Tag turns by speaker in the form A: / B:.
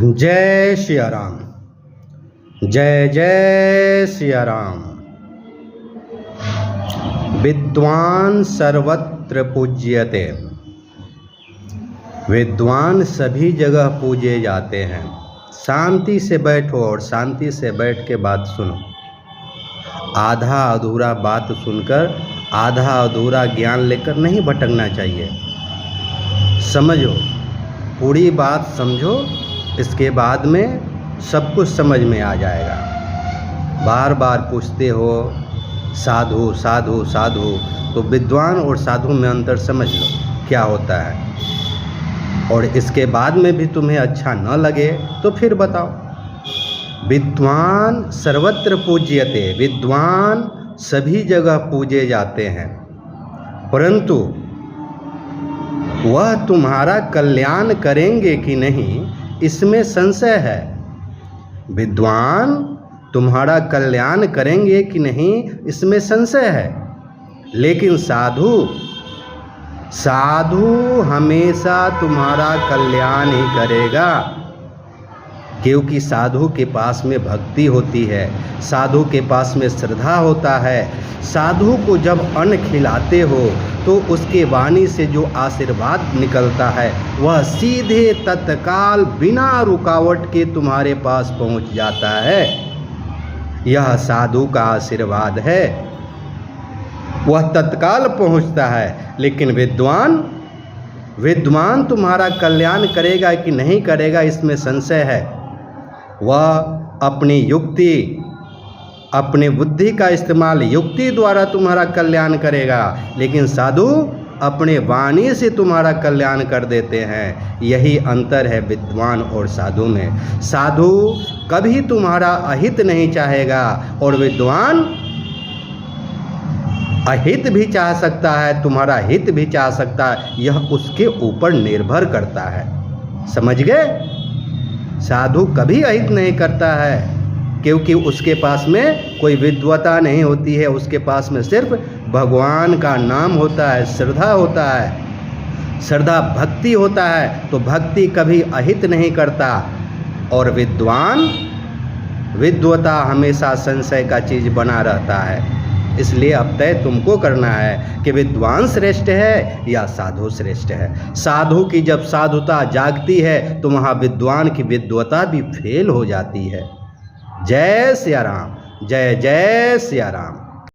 A: जय सिया राम। जय जय सिया राम। विद्वान सर्वत्र पूज्यते। विद्वान सभी जगह पूजे जाते हैं। शांति से बैठो और शांति से बैठ के बात सुनो। आधा अधूरा बात सुनकर आधा अधूरा ज्ञान लेकर नहीं भटकना चाहिए। समझो, पूरी बात समझो, इसके बाद में सब कुछ समझ में आ जाएगा। बार बार पूछते हो साधु साधु साधु, तो विद्वान और साधु में अंतर समझ लो क्या होता है। और इसके बाद में भी तुम्हें अच्छा न लगे तो फिर बताओ। विद्वान सर्वत्र पूज्यते। विद्वान सभी जगह पूजे जाते हैं, परंतु वह तुम्हारा कल्याण करेंगे कि नहीं, इसमें संशय है। विद्वान तुम्हारा कल्याण करेंगे कि नहीं, इसमें संशय है। लेकिन साधु हमेशा तुम्हारा कल्याण ही करेगा, क्योंकि साधु के पास में भक्ति होती है, साधु के पास में श्रद्धा होता है। साधु को जब अन्न खिलाते हो तो उसके वाणी से जो आशीर्वाद निकलता है वह सीधे तत्काल बिना रुकावट के तुम्हारे पास पहुंच जाता है। यह साधु का आशीर्वाद है, वह तत्काल पहुंचता है। लेकिन विद्वान तुम्हारा कल्याण करेगा कि नहीं करेगा, इसमें संशय है। वह अपनी युक्ति, अपने बुद्धि का इस्तेमाल युक्ति द्वारा तुम्हारा कल्याण करेगा, लेकिन साधु अपने वाणी से तुम्हारा कल्याण कर देते हैं। यही अंतर है विद्वान और साधु में। साधु कभी तुम्हारा अहित नहीं चाहेगा और विद्वान अहित भी चाह सकता है, तुम्हारा हित भी चाह सकता है। यह उसके ऊपर निर्भर करता है। समझ गए? साधु कभी अहित नहीं करता है, क्योंकि उसके पास में कोई विद्वता नहीं होती है। उसके पास में सिर्फ भगवान का नाम होता है, श्रद्धा होता है, श्रद्धा भक्ति होता है। तो भक्ति कभी अहित नहीं करता। और विद्वता हमेशा संशय का चीज़ बना रहता है। इसलिए अब तय तुमको करना है कि विद्वान श्रेष्ठ है या साधु श्रेष्ठ है। साधु की जब साधुता जागती है तो वहाँ विद्वान की विद्वता भी फेल हो जाती है। जय सिया राम। जय जय सिया राम।